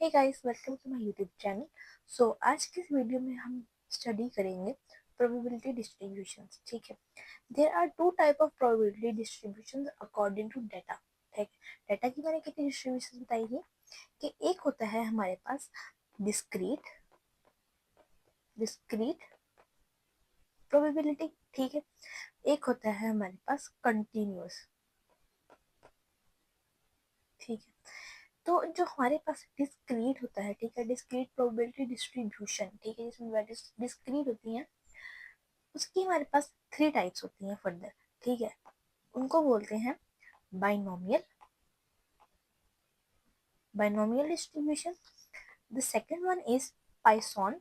Hey guys, welcome to my YouTube channel. So आज की इस वीडियो में हम स्टडी करेंगे प्रोबेबिलिटी डिस्ट्रीब्यूशंस। ठीक है, there are two type of probability distributions according to data. ठीक है, डाटा की मैंने कितनी डिस्ट्रीब्यूशन बताई है कि एक होता है हमारे पास डिस्क्रीट डिस्क्रीट प्रोबेबिलिटी। ठीक है, एक होता है हमारे पास कंटिन्यूअस। ठीक है, तो जो हमारे पास डिस्क्रीट होता है, ठीक है, डिस्क्रीट प्रोबेबिलिटी डिस्ट्रीब्यूशन, ठीक है, जिसमें वैल्यूज डिस्क्रीट होती हैं, उसकी हमारे पास थ्री टाइप्स होती हैं फर्दर। ठीक है, उनको बोलते हैं binomial binomial distribution. The second one is Poisson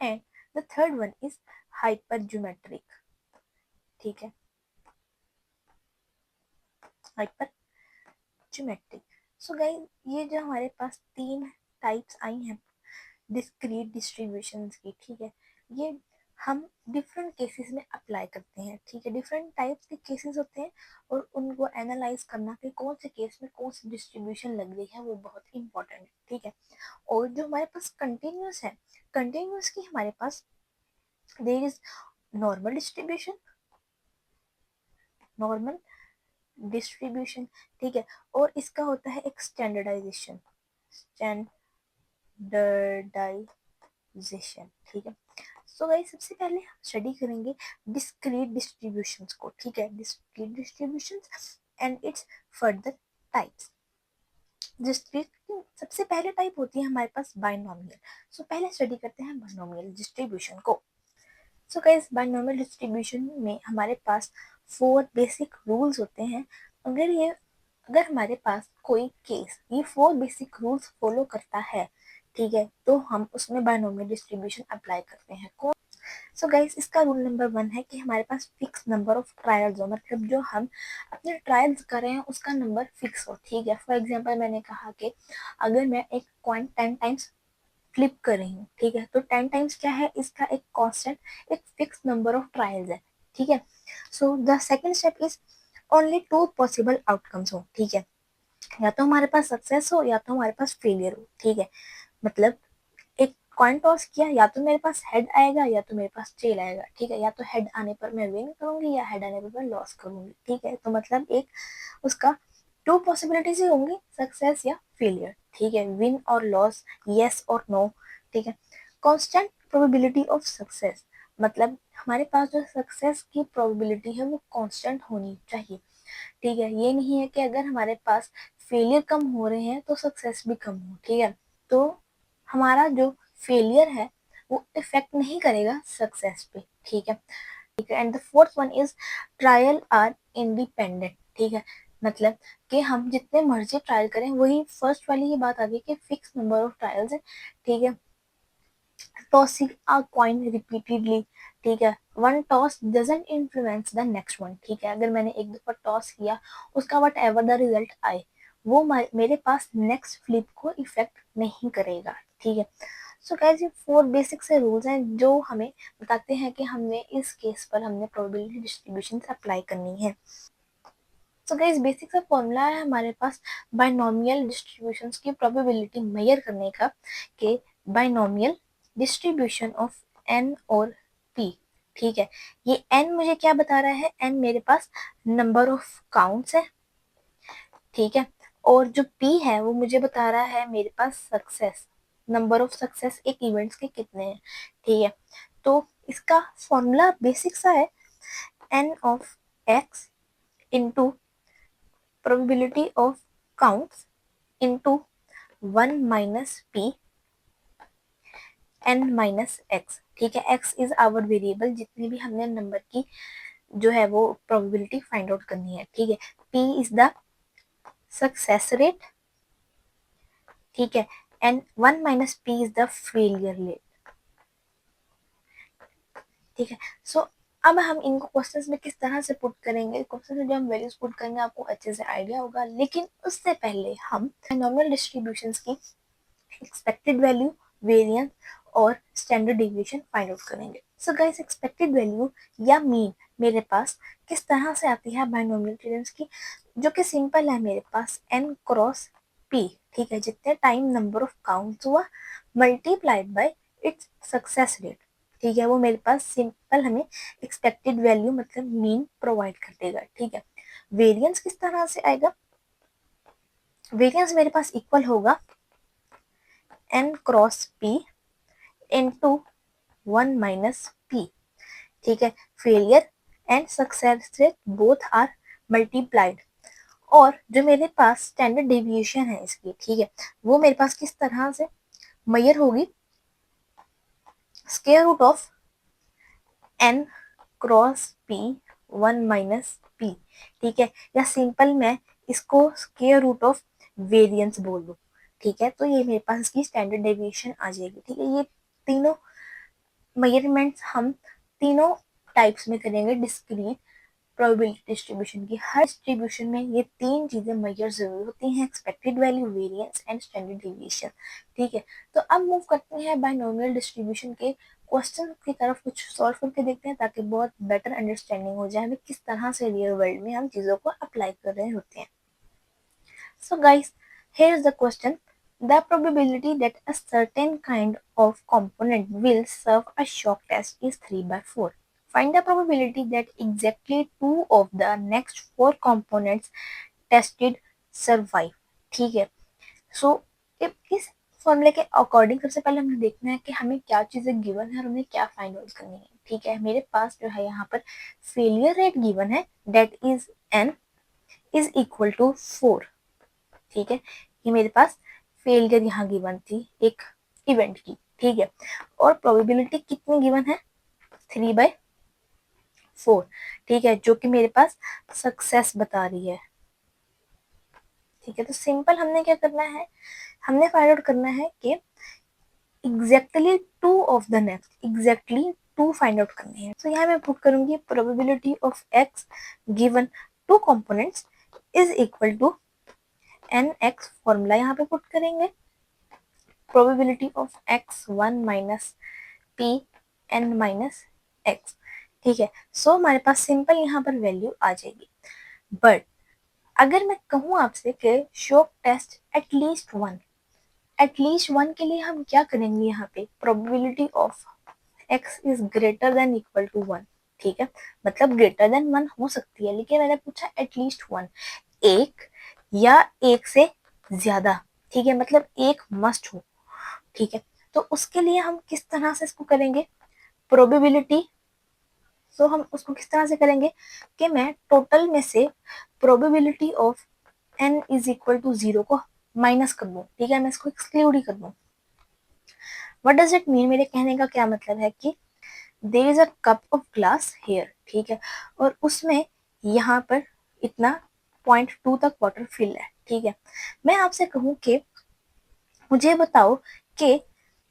and the third one is hypergeometric. ठीक है, हाइपरज्योमेट्रिक। सो गाइस, ये जो हमारे पास तीन टाइप्स आई हैं डिस्क्रीट डिस्ट्रीब्यूशंस की, ठीक है, ये हम डिफरेंट केसेस में अप्लाई करते हैं। ठीक है, डिफरेंट टाइप्स के केसेस होते हैं और उनको एनालाइज करना कि कौन से केस में कौन सी डिस्ट्रीब्यूशन लग रही है, वो बहुत इंपॉर्टेंट है। ठीक है, और जो हमारे पास कंटिन्यूस है, कंटिन्यूस की हमारे पास there is normal distribution, normal distribution. ठीक है, और इसका होता है एक स्टैंडर्डाइजेशन, स्टैंडर्डाइजेशन। ठीक है, सो गाइस, सबसे पहले हम स्टडी करेंगे डिस्क्रीट डिस्ट्रीब्यूशंस को। ठीक है, discrete distributions and it's further types. Discrete सबसे पहले टाइप होती है हमारे पास बाइनोमियल। सो पहले स्टडी करते हैं बाइनोमियल डिस्ट्रीब्यूशन को। सो गाइस, बाइनोमियल डिस्ट्रीब्यूशन में हमारे पास फोर बेसिक रूल्स होते हैं। अगर हमारे पास कोई केस ये फोर बेसिक रूल्स फॉलो करता है, ठीक है, तो हम उसमें बाइनोमियल डिस्ट्रीब्यूशन अप्लाई करते हैं। सो गाइस, इसका रूल नंबर वन है कि हमारे पास फिक्स नंबर ऑफ ट्रायल्स हो, मतलब जो हम अपने ट्रायल्स कर रहे हैं उसका नंबर फिक्स हो। ठीक है, फॉर एग्जांपल मैंने कहा कि अगर मैं एक कॉइन 10 टाइम्स फ्लिप कर रही हूँ, ठीक है, तो 10 टाइम्स क्या है, इसका एक कांस्टेंट, एक फिक्स नंबर ऑफ ट्रायल्स है। ठीक है, so the second step is only two possible outcomes हो। ठीक है, या तो हमारे पास सक्सेस हो या तो हमारे पास फेलियर हो। ठीक है, मतलब एक कॉइन टॉस किया, या तो मेरे पास हेड आएगा या तो मेरे पास टेल आएगा। ठीक है, या तो हेड आने पर मैं विन करूंगी या हेड आने पर मैं लॉस करूंगी। ठीक है, तो मतलब एक उसका टू पॉसिबिलिटीज ही होंगी, सक्सेस या फेलियर। ठीक है, विन और लॉस, यस और नो। ठीक है, कांस्टेंट प्रोबेबिलिटी ऑफ सक्सेस, मतलब हमारे पास जो सक्सेस की प्रोबेबिलिटी है वो कांस्टेंट होनी चाहिए। ठीक है, ये नहीं है कि अगर हमारे पास फेलियर कम हो रहे हैं तो सक्सेस भी कम हो। ठीक है, तो हमारा जो फेलियर है वो इफेक्ट नहीं करेगा सक्सेस पे। ठीक है, ठीक है, and the fourth one is trial are independent. ठीक है, मतलब कि हम जितने मर्जी ट्रायल करें, वही फर्स्ट वाली ही बात आ गई कि फिक्स नंबर ऑफ ट्रायल्स है। ठीक है, tossing a coin repeatedly, ठीक है, one toss doesn't influence the next one. ठीक है, अगर मैंने एक दफा टॉस किया, उसका वट एवर द रिजल्ट आए, वो मेरे पास नेक्स्ट फ्लिप को इफेक्ट नहीं करेगा। ठीक है, सो गाइस, ये फोर बेसिक से रूल्स हैं जो हमें बताते हैं कि हमने इस केस पर हमने प्रोबेबिलिटी डिस्ट्रीब्यूशन अप्लाई करनी है। सो गाइस, बेसिक सा फॉर्मूला है हमारे पास बाइनोमियल डिस्ट्रीब्यूशंस की प्रोबेबिलिटी मेजर करने का, कि बाइनोमियल डिस्ट्रीब्यूशन ऑफ एन और पी। ठीक है, ये एन मुझे क्या बता रहा है, एन मेरे पास नंबर ऑफ काउंट्स है। ठीक है, और जो पी है वो मुझे बता रहा है मेरे पास सक्सेस, नंबर ऑफ सक्सेस एक इवेंट्स के कितने हैं। ठीक है, तो इसका फॉर्मूला बेसिक सा है, n of x into probability of counts into 1 minus p n minus x। ठीक है, x इज आवर वेरिएबल, जितनी भी हमने नंबर की जो है वो प्रोबेबिलिटी फाइंड आउट करनी है। ठीक है, p is the success rate. ठीक है, and 1 minus p is the failure rate. ठीक है, सो अब हम इनको क्वेश्चंस में किस तरह से पुट करेंगे, क्वेश्चन में जो हम वैल्यूज पुट करेंगे आपको अच्छे से आइडिया होगा, लेकिन उससे पहले हम नॉर्मल डिस्ट्रीब्यूशंस की एक्सपेक्टेड वैल्यू, वेरिएंस और स्टैंडर्ड डेविएशन फाइंड आउट करेंगे। सो गाइस, एक्सपेक्टेड वैल्यू या मीन मेरे पास किस तरह से आती है बाइनोमियल ट्रेंड्स की, जो कि सिंपल है मेरे पास n क्रॉस p, ठीक है, जितने टाइम नंबर ऑफ काउंट्स हुआ multiplied by its success rate, ठीक है, वो मेरे पास सिंपल हमें एक्सपेक्टेड वैल्यू मतलब मीन प्रोवाइड कर देगा, ठीक है। वेरिएंस किस तरह से आएगा, वेरिएंस मेरे पास इक्वल होगा n cross p into 1 minus p, ठीक है। Failure and success rate both are multiplied, और जो मेरे पास स्टैंडर्ड डेविएशन है इसकी, ठीक है, वो मेरे पास किस तरह से मेजर होगी, square root of n cross p 1 minus p, ठीक है, या सिंपल मैं इसको स्क्वायर रूट ऑफ वेरिएंस बोल दूं, ठीक है। तो ये मेरे पास इसकी स्टैंडर्ड डेविएशन आ जाएगी, ठीक है। ये तीनों मेजरमेंट्स हम तीनों टाइप्स में करेंगे डिस्क्रीट प्रोबेबिलिटी डिस्ट्रीब्यूशन की। हर डिस्ट्रीब्यूशन में ये तीन चीजें मेजर जरूर होती हैं, expected value, variance and standard deviation, ठीक है। तो अब मूव करते हैं बाइनोमियल डिस्ट्रीब्यूशन के क्वेश्चन की तरफ, कुछ सॉल्व करके देखते हैं ताकि बहुत बेटर अंडरस्टैंडिंग हो जाए हमें किस तरह से रियल वर्ल्ड में हम चीजों को अप्लाई कर रहे होते हैं। So guys, here is the question. The probability that a certain kind of component will serve a shock test is 3/4. Find the probability that exactly 2 of the next 4 components tested survive. ठीक है, so इस फॉर्मूले के according सबसे पहले हमें देखना है कि हमें क्या चीजें गिवन है और हमें क्या फाइंड आउट करनी है, ठीक है। मेरे पास जो है यहाँ पर फेलियर रेट गिवन है, that is n is equal to 4, ठीक है। ये मेरे पास फेलियर यहाँ गिवन थी एक इवेंट की, ठीक है, और प्रोबेबिलिटी कितनी गिवन है 3/4, ठीक है, जो कि मेरे पास सक्सेस बता रही है, ठीक है। तो सिंपल हमने क्या करना है, हमने फाइंड आउट करना है कि exactly 2 of the next, exactly 2 find out करने हैं। तो यहाँ मैं पुट करूंगी probability of x given 2 components is equal to nx, formula यहाँ पे पुट करेंगे, probability of x 1 minus p n minus x, ठीक है। सो हमारे पास सिंपल यहाँ पर वैल्यू आ जाएगी। बट अगर मैं कहूँ आपसे कि शॉक टेस्ट एटलीस्ट वन के लिए हम क्या करेंगे, यहाँ पे probability of x is greater than equal to 1, ठीक है, मतलब ग्रेटर देन 1 हो सकती है, लेकिन मैंने पूछा एटलीस्ट 1, एक या एक से ज्यादा, ठीक है, मतलब एक मस्ट हो, ठीक है। तो उसके लिए हम किस तरह से इसको करेंगे, प्रोबेबिलिटी, सो हम उसको किस तरह से करेंगे कि मैं टोटल में से probability of n is equal to 0 को माइनस कर दूं, ठीक है, मैं इसको एक्सक्लूड ही कर दूं। व्हाट डज इट मीन, मेरे कहने का क्या मतलब है कि there is a cup of glass here, ठीक है, और उसमें यहाँ पर इतना 0.2 तक वाटर फिल है, ठीक है। मैं आपसे कहूँ कि मुझे बताओ कि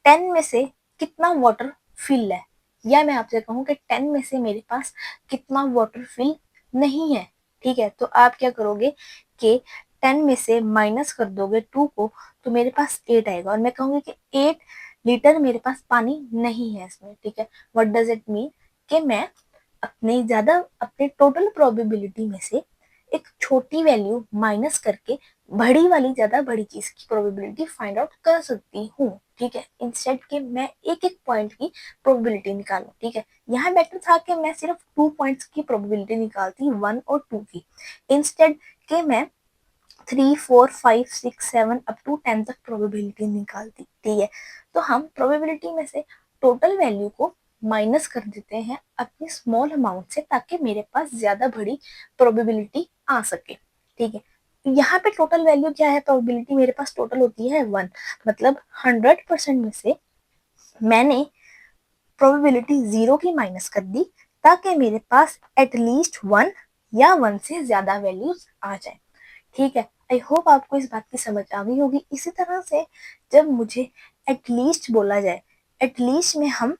10 में से कितना वाटर फिल है, या मैं आपसे कहूँ कि 10 में से मेरे पास कितना वाटर फिल नहीं है, ठीक है। तो आप क्या करोगे कि 10 में से माइनस कर दोगे 2 को, तो मेरे पास 8 आएगा, और मैं कहूँगी कि 8 लीटर मेरे पास पानी नहीं है इसमें, ठीक है। व्हाट डज इट मीन कि मैं अपने टोटल प्रोबेबिलिटी में से एक छोटी वैल्यू माइनस करके बड़ी वाली ज्यादा बड़ी चीज की प्रोबेबिलिटी फाइंड आउट कर सकती हूँ, ठीक है, इंस्टेड के मैं एक एक पॉइंट की प्रोबेबिलिटी निकालूं, ठीक है। यहाँ बेटर था कि मैं सिर्फ 2 पॉइंट्स की प्रोबेबिलिटी निकालती, 1 और 2 की, इंस्टेड के मैं 3 4 5 6 7 अप टू 10 तक प्रोबेबिलिटी निकालती, ठीक है। तो हम प्रोबेबिलिटी में से टोटल वैल्यू को माइनस कर देते हैं अपनी स्मॉल अमाउंट से, ताकि मेरे पास ज्यादा बड़ी प्रोबेबिलिटी आ सके, ठीक है। यहाँ पे टोटल वैल्यू क्या है, प्रोबेबिलिटी मेरे पास टोटल होती है 1, मतलब 100% में से मैंने प्रोबेबिलिटी 0 की माइनस कर दी, ताकि मेरे पास एटलीस्ट 1 या 1 से ज्यादा वैल्यूज आ जाए, ठीक है। आई होप आपको इस बात की समझ आ गई होगी। इसी तरह से जब मुझे एटलीस्ट बोला जाए, एटलीस्ट में हम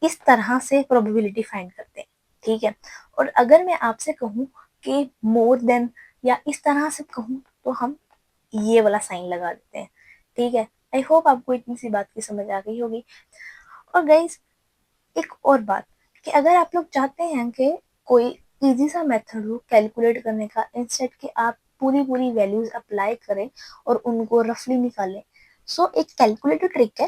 इस तरह से प्रोबेबिलिटी फाइंड करते हैं, ठीक है। और अगर मैं आपसे कहूँ कि मोर देन या इस तरह से कहूँ, तो हम ये वाला साइन लगा देते हैं, ठीक है। आई होप आपको इतनी सी बात की समझ आ गई होगी। और गाइस एक और बात, कि अगर आप लोग चाहते हैं कि कोई इजी सा मेथड हो कैलकुलेट करने का, इंस्टेड कि आप पूरी पूरी वैल्यूज अप्लाई करें और उनको रफली निकालें। सो एक कैलकुलेटर ट्रिक है,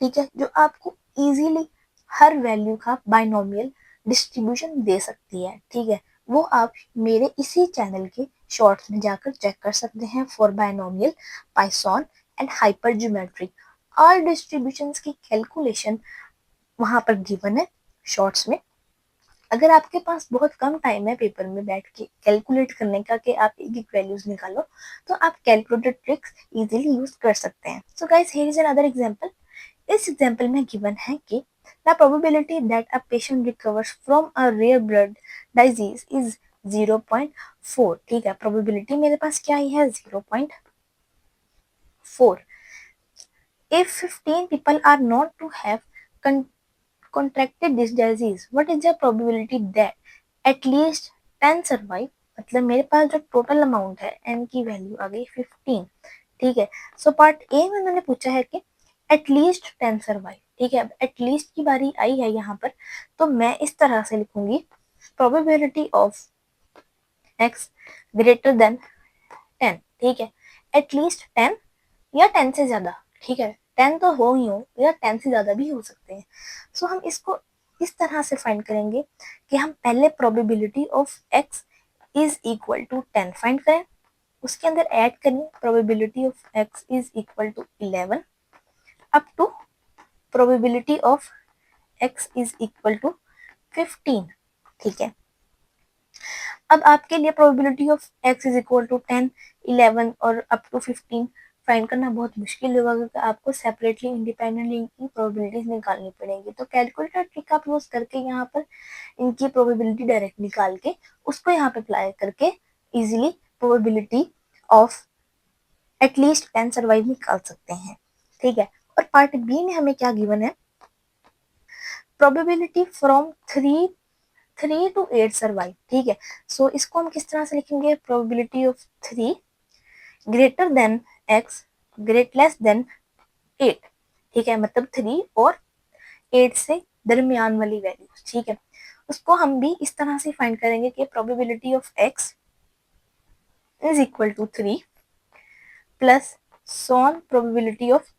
ठीक है, जो आपको इजीली हर वैल्यू का बाइनोमियल डिस्ट्रीब्यूशन दे सकती है, ठीक है। वो आप मेरे इसी चैनल के शॉर्ट्स में जाकर चेक कर सकते हैं, for binomial, Python and hyper geometry. All distributions की कैलकुलेशन वहां पर गिवन है शॉर्ट्स में। अगर आपके पास बहुत कम टाइम है पेपर में बैठ के कैलकुलेट करने का कि आप एक एक वैल्यूज निकालो, तो आप कैलकुलेटर ट्रिक्स इजीली यूज कर सकते हैं। So guys, here is another example. इस एग्जांपल में गिवन है कि the probability that a patient recovers from a rare blood disease is 0.4। ठीक है, प्रोबेबिलिटी मेरे पास क्या आई है, 0.4। If 15 people are known to have contracted this disease, what is the probability that at least 10 survive? मतलब मेरे पास जो टोटल अमाउंट है n की वैल्यू आ गई 15, ठीक है। सो पार्ट ए में उन्होंने पूछा है कि एटलीस्ट 10 सर्वाइव, ठीक है। अब एटलीस्ट की बारी आई है यहाँ पर, तो मैं इस तरह से लिखूंगी probability of x greater than 10, ठीक है। एटलीस्ट 10 या 10 से ज्यादा, ठीक है। 10 तो हो ही हो या 10 से ज्यादा भी हो सकते हैं। सो हम इसको इस तरह से फाइंड करेंगे कि हम पहले probability of x is equal to 10 find करें, उसके अंदर ऐड करें probability of x is equal to 11 up to probability of x is equal to 15, ठीक है। अब आपके लिए probability of x is equal to 10, 11 और अप टू 15 फाइंड करना बहुत मुश्किल होगा, क्योंकि आपको सेपरेटली इंडिपेंडेंटली इनकी प्रोबेबिलिटीज निकालनी पड़ेगी। तो कैलकुलेटर ट्रिक आप यूज करके यहाँ पर इनकी प्रोबेबिलिटी डायरेक्ट निकाल के उसको यहाँ पे अप्लाई करके easily probability of at least 10 survive निकाल सकते हैं, ठीक है। और पार्ट बी में हमें क्या गिवन है, प्रोबेबिलिटी फ्रॉम 3 to 8 सर्वाइव, ठीक है। सो इसको हम किस तरह से लिखेंगे, probability of 3 greater than x great less than 8, ठीक है। मतलब 3 और 8 से दरमियान वाली वैल्यू, ठीक है। उसको हम भी इस तरह से फाइंड करेंगे कि probability of x is equal to 3 plus सॉन probability of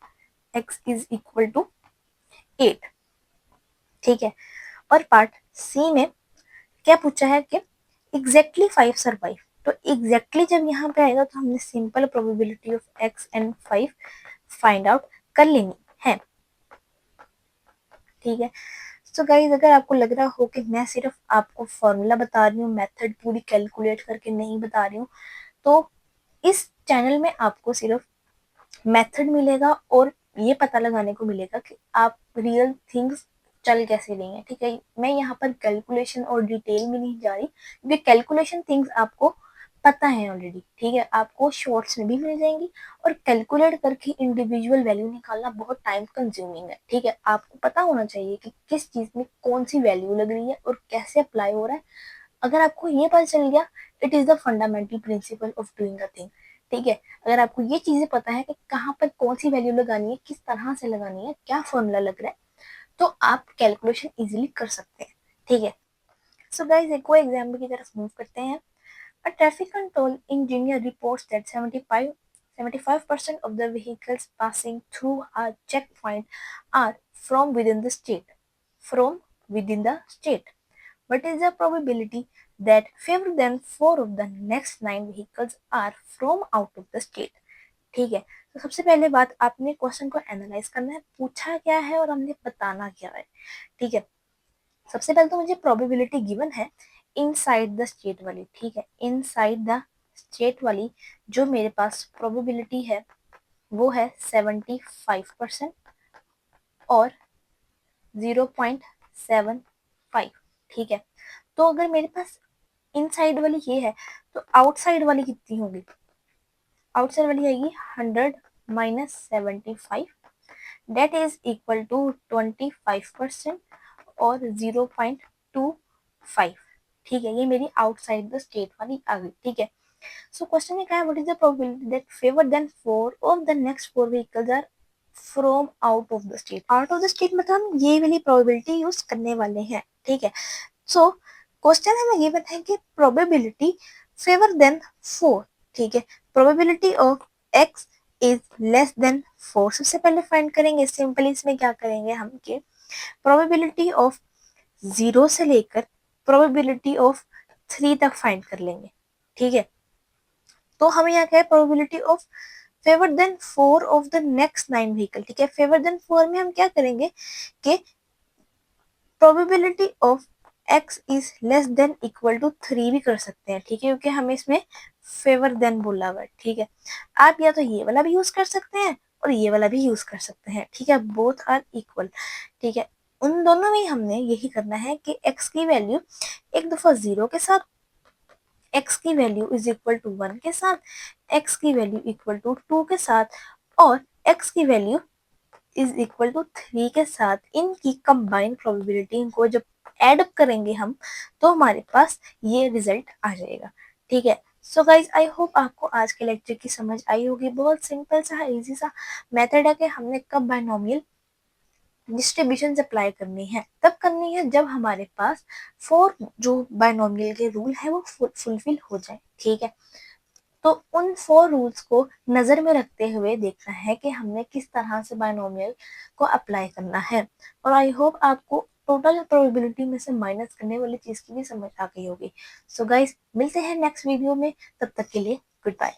x is equal to 8, ठीक है। और पार्ट सी में क्या पूछा है कि एग्जैक्टली 5 सर्वाइव। तो एग्जैक्टली जब यहाँ पे आएगा तो हमने simple probability of x and 5 find out कर लेनी है, ठीक है। सो गाइज, अगर आपको लग रहा हो कि मैं सिर्फ आपको फॉर्मूला बता रही हूँ, मेथड पूरी कैलकुलेट करके नहीं बता रही हूँ, तो इस चैनल में आपको सिर्फ मेथड मिलेगा और ये पता लगाने को मिलेगा कि आप रियल थिंग्स चल कैसे रही हैं, ठीक है। मैं यहाँ पर कैलकुलेशन और डिटेल में नहीं जा रही, क्योंकि कैलकुलेशन थिंग्स आपको पता है ऑलरेडी, ठीक है। आपको शॉर्ट्स में भी मिल जाएंगी, और कैलकुलेट करके इंडिविजुअल वैल्यू निकालना बहुत टाइम कंज्यूमिंग है, ठीक है। आपको पता होना चाहिए कि किस चीज में कौन सी वैल्यू लग रही है और कैसे अप्लाई हो रहा है। अगर आपको ये पता चल गया, it is the fundamental principle of doing a thing, ठीक है। अगर आपको ये चीजें पता है कि कहाँ पर कौन सी वैल्यू लगानी है, किस तरह से लगानी है, क्या फॉर्मूला लग रहा है, तो आप कैलकुलेशन इजीली कर सकते हैं, ठीक है। सो गाइस, एक और एग्जाम्पल की तरफ मूव करते हैं। A traffic control engineer reports that 75% of the vehicles passing through a checkpoint are from within the state. From within the state. What is the probability that fewer than 4 of the next 9 vehicles are from out of the state? ठीक है। तो सबसे पहले बात, आपने question को analyse करना है, पूछा क्या है और हमने बताना क्या है, ठीक है। सबसे पहले तो मुझे प्रोबेबिलिटी गिवन है इनसाइड द स्टेट वाली, ठीक है। इनसाइड द स्टेट वाली जो मेरे पास प्रोबेबिलिटी है वो है 75% और 0.75, ठीक है। तो अगर मेरे पास इनसाइड वाली ये है, तो आउटसाइड वाली कितनी होगी, आउटसाइड वाली आएगी 100 minus 75, that is equal to 25% और 0.25, ठीक है। ये मेरी आउटसाइड द स्टेट वाली आ गई, ठीक है। सो क्वेश्चन में क्या है, what is the probability that fewer than 4 of the next 4 vehicles are from out of the state. Out of the state मतलब हम ये वाली प्रोबेबिलिटी यूज करने वाले हैं, ठीक है। सो क्वेश्चन हमें गिवन है कि प्रोबेबिलिटी फेवर देन 4, ठीक है, probability of x is less then 4। सबसे पहले फाइंड करेंगे सिंपली, इसमें क्या करेंगे हम कि प्रोबेबिलिटी ऑफ 0 से लेकर प्रोबेबिलिटी ऑफ 3 तक फाइंड कर लेंगे, ठीक है। तो हमें यहाँ क्या है, probability of fewer than 4 of the next 9 vehicle, ठीक है। फेवर देन 4 में हम क्या करेंगे कि probability of x is less than equal to 3 भी कर सकते हैं, ठीक है, क्योंकि हमें इसमें फेवर देन बोला हुआ है, ठीक है। आप या तो ये वाला भी यूज कर सकते हैं और ये वाला भी यूज कर सकते हैं, ठीक है, बोथ आर इक्वल, ठीक है। उन दोनों में हमने यही करना है कि x की वैल्यू एक दफा 0 के साथ, x की वैल्यू इज इक्वल टू 1 के साथ, x की वैल्यू इक्वल टू 2 के साथ और x की वैल्यू इज इक्वल टू 3 के साथ, इनकी कंबाइंड प्रोबेबिलिटी को जब एड अप करेंगे हम तो हमारे पास ये रिजल्ट आ जाएगा, ठीक है। सो गाइज आई होप आपको आज के लेक्चर की समझ आई होगी। बहुत सिंपल सा इजी सा मेथड है कि हमने कब बायनोमियल डिस्ट्रीब्यूशन अप्लाई करनी है, तब करनी है जब हमारे पास 4 जो बायनोमियल के रूल है वो फुलफिल हो जाए, ठीक है। तो उन 4 रूल्स को नजर में रखते हुए देखना है कि हमने किस तरह से बायनोमियल को अप्लाई करना है। और आई होप आपको टोटल प्रोबेबिलिटी में से माइनस करने वाली चीज की भी समझ आ गई होगी। सो गाइस मिलते हैं नेक्स्ट वीडियो में, तब तक के लिए गुड बाय।